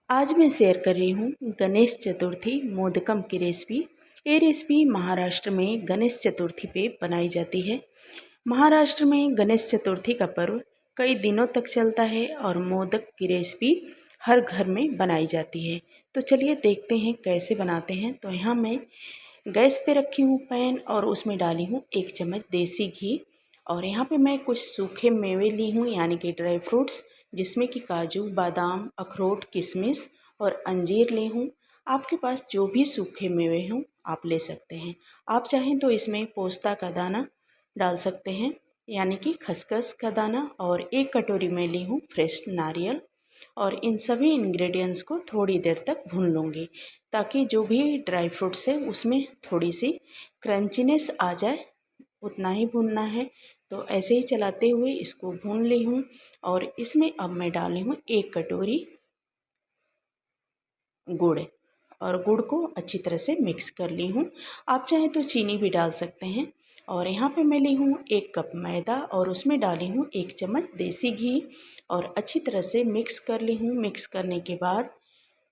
आज मैं शेयर कर रही हूँ गणेश चतुर्थी मोदकम की रेसिपी। ये रेसिपी महाराष्ट्र में गणेश चतुर्थी पे बनाई जाती है। महाराष्ट्र में गणेश चतुर्थी का पर्व कई दिनों तक चलता है और मोदक की रेसिपी हर घर में बनाई जाती है। तो चलिए देखते हैं कैसे बनाते हैं। तो यहाँ मैं गैस पे रखी हूँ पैन और उसमें डाली हूँ 1 चम्मच देसी घी। और यहाँ पे मैं कुछ सूखे मेवे ली हूँ यानी कि ड्राई फ्रूट्स, जिसमें कि काजू, बादाम, अखरोट, किशमिश और अंजीर ली हूँ। आपके पास जो भी सूखे मेवे हों आप ले सकते हैं। आप चाहें तो इसमें पोस्ता का दाना डाल सकते हैं यानी कि खसखस का दाना। और 1 कटोरी में ली हूँ फ्रेश नारियल। और इन सभी इंग्रेडिएंट्स को थोड़ी देर तक भून लूँगी ताकि जो भी ड्राई फ्रूट्स है उसमें थोड़ी सी क्रंचीनेस आ जाए, उतना ही भूनना है। तो ऐसे ही चलाते हुए इसको भून ली हूँ। और इसमें अब मैं डाली हूँ 1 कटोरी गुड़। और गुड़ को अच्छी तरह से मिक्स कर ली हूँ। आप चाहें तो चीनी भी डाल सकते हैं। और यहाँ पे मैं ली हूँ 1 कप मैदा और उसमें डाली हूँ 1 चम्मच देसी घी और अच्छी तरह से मिक्स कर ली हूँ। मिक्स करने के बाद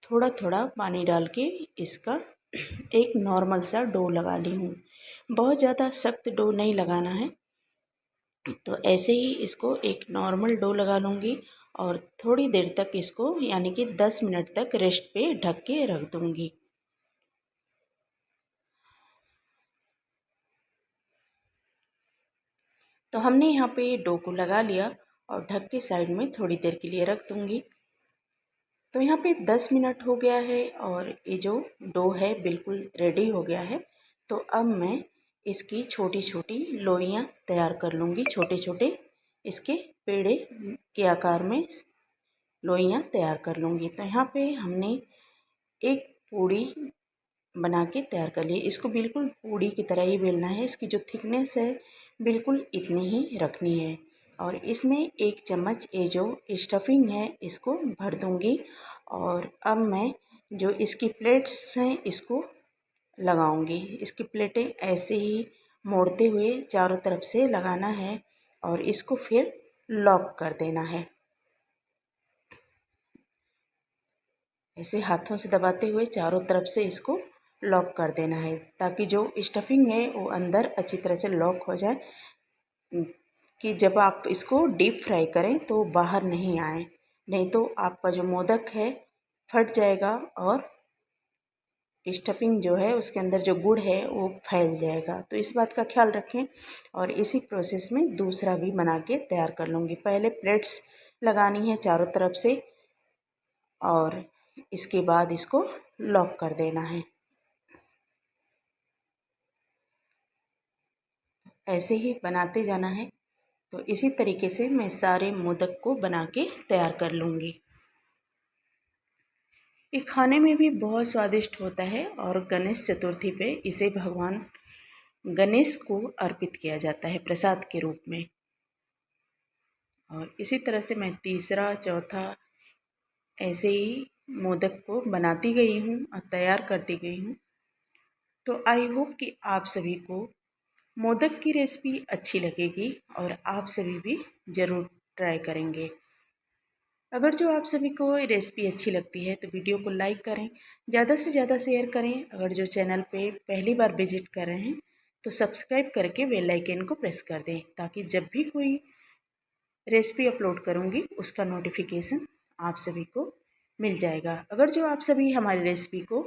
थोड़ा थोड़ा पानी डाल के इसका एक नॉर्मल सा डो लगा ली हूँ। बहुत ज़्यादा सख्त डो नहीं लगाना है। तो ऐसे ही इसको एक नॉर्मल डो लगा लूँगी और थोड़ी देर तक इसको यानी कि 10 मिनट तक रेस्ट पे ढक के रख दूँगी। तो हमने यहाँ पे डो को लगा लिया और ढक के साइड में थोड़ी देर के लिए रख दूँगी। तो यहाँ पे 10 मिनट हो गया है और ये जो डो है बिल्कुल रेडी हो गया है। तो अब मैं इसकी छोटी छोटी लोइयाँ तैयार कर लूँगी। छोटे छोटे इसके पेड़े के आकार में लोइयाँ तैयार कर लूँगी। तो यहाँ पे हमने एक पूड़ी बना के तैयार कर ली। इसको बिल्कुल पूड़ी की तरह ही बेलना है। इसकी जो थिकनेस है बिल्कुल इतनी ही रखनी है। और इसमें 1 चम्मच ये जो स्टफिंग है इसको भर दूँगी। और अब मैं जो इसकी प्लेट्स हैं इसको लगाऊंगी। इसकी प्लेटें ऐसे ही मोड़ते हुए चारों तरफ से लगाना है और इसको फिर लॉक कर देना है। ऐसे हाथों से दबाते हुए चारों तरफ से इसको लॉक कर देना है ताकि जो स्टफिंग है वो अंदर अच्छी तरह से लॉक हो जाए, कि जब आप इसको डीप फ्राई करें तो बाहर नहीं आए, नहीं तो आपका जो मोदक है फट जाएगा और स्टफिंग जो है उसके अंदर जो गुड़ है वो फैल जाएगा। तो इस बात का ख्याल रखें। और इसी प्रोसेस में दूसरा भी बना के तैयार कर लूँगी। पहले प्लेट्स लगानी है चारों तरफ से और इसके बाद इसको लॉक कर देना है। ऐसे ही बनाते जाना है। तो इसी तरीके से मैं सारे मोदक को बना के तैयार कर लूँगी। ये खाने में भी बहुत स्वादिष्ट होता है और गणेश चतुर्थी पे इसे भगवान गणेश को अर्पित किया जाता है प्रसाद के रूप में। और इसी तरह से मैं तीसरा चौथा ऐसे ही मोदक को बनाती गई हूँ और तैयार करती गई हूँ। तो आई होप कि आप सभी को मोदक की रेसिपी अच्छी लगेगी और आप सभी भी ज़रूर ट्राई करेंगे। अगर जो आप सभी को रेसिपी अच्छी लगती है तो वीडियो को लाइक करें, ज़्यादा से ज़्यादा शेयर करें। अगर जो चैनल पे पहली बार विजिट कर रहे हैं तो सब्सक्राइब करके बेल आइकन को प्रेस कर दें ताकि जब भी कोई रेसिपी अपलोड करूँगी उसका नोटिफिकेशन आप सभी को मिल जाएगा। अगर जो आप सभी हमारी रेसिपी को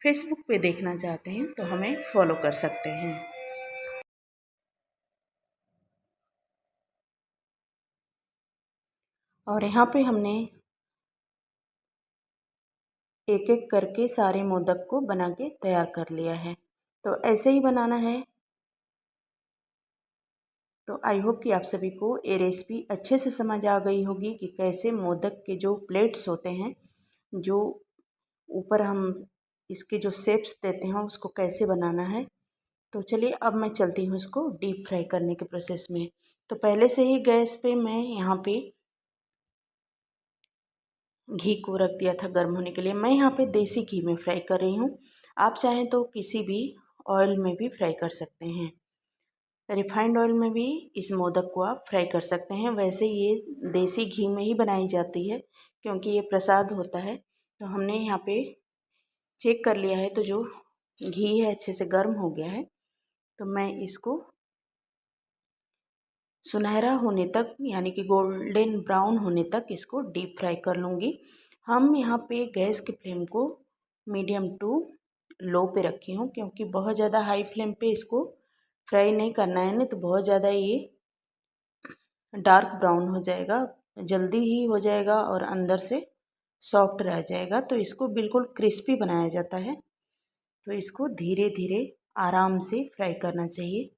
फेसबुक पे देखना चाहते हैं तो हमें फॉलो कर सकते हैं। और यहाँ पे हमने एक एक करके सारे मोदक को बना के तैयार कर लिया है। तो ऐसे ही बनाना है। तो आई होप कि आप सभी को ये रेसिपी अच्छे से समझ आ गई होगी कि कैसे मोदक के जो प्लेट्स होते हैं, जो ऊपर हम इसके जो शेप्स देते हैं उसको कैसे बनाना है। तो चलिए अब मैं चलती हूँ इसको डीप फ्राई करने के प्रोसेस में। तो पहले से ही गैस पे मैं यहाँ पे घी को रख दिया था गर्म होने के लिए। मैं यहाँ पे देसी घी में फ्राई कर रही हूँ। आप चाहें तो किसी भी ऑयल में भी फ्राई कर सकते हैं। रिफाइंड ऑयल में भी इस मोदक को आप फ्राई कर सकते हैं। वैसे ये देसी घी में ही बनाई जाती है क्योंकि ये प्रसाद होता है तो हमने यहाँ पे चेक कर लिया है, तो जो घी है अच्छे से गर्म हो गया है। तो मैं इसको सुनहरा होने तक यानी कि गोल्डन ब्राउन होने तक इसको डीप फ्राई कर लूँगी। हम यहाँ पे गैस की फ्लेम को मीडियम टू लो पे रखी हूँ, क्योंकि बहुत ज़्यादा हाई फ्लेम पे इसको फ्राई नहीं करना है, नहीं तो बहुत ज़्यादा ये डार्क ब्राउन हो जाएगा, जल्दी ही हो जाएगा और अंदर से सॉफ्ट रह जाएगा। तो इसको बिल्कुल क्रिस्पी बनाया जाता है, तो इसको धीरे धीरे आराम से फ्राई करना चाहिए।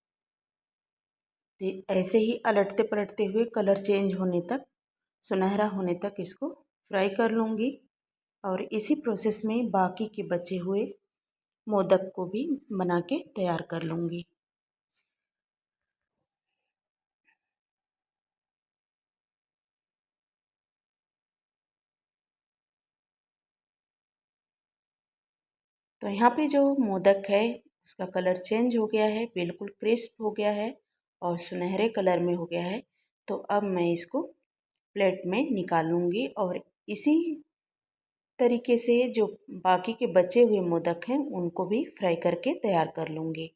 तो ऐसे ही अलटते पलटते हुए कलर चेंज होने तक, सुनहरा होने तक इसको फ्राई कर लूँगी। और इसी प्रोसेस में बाकी के बचे हुए मोदक को भी बना के तैयार कर लूँगी। तो यहाँ पे जो मोदक है उसका कलर चेंज हो गया है, बिल्कुल क्रिस्प हो गया है और सुनहरे कलर में हो गया है। तो अब मैं इसको प्लेट में निकाल लूँगी और इसी तरीके से जो बाकी के बचे हुए मोदक हैं उनको भी फ्राई करके तैयार कर लूँगी।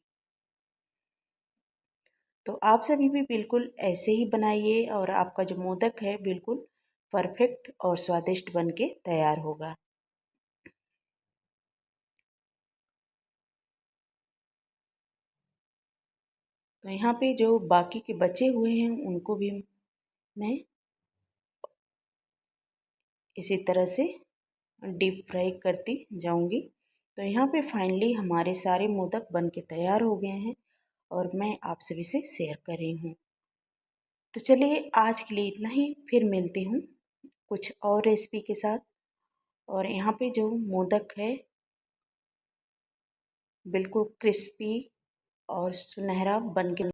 तो आप सभी भी बिल्कुल ऐसे ही बनाइए और आपका जो मोदक है बिल्कुल परफेक्ट और स्वादिष्ट बन के तैयार होगा। तो यहाँ पे जो बाकी के बचे हुए हैं उनको भी मैं इसी तरह से डीप फ्राई करती जाऊंगी। तो यहाँ पे फाइनली हमारे सारे मोदक बन के तैयार हो गए हैं और मैं आप सभी से शेयर कर रही हूँ। तो चलिए आज के लिए इतना ही, फिर मिलती हूँ कुछ और रेसिपी के साथ। और यहाँ पे जो मोदक है बिल्कुल क्रिस्पी और सुनहरा बन के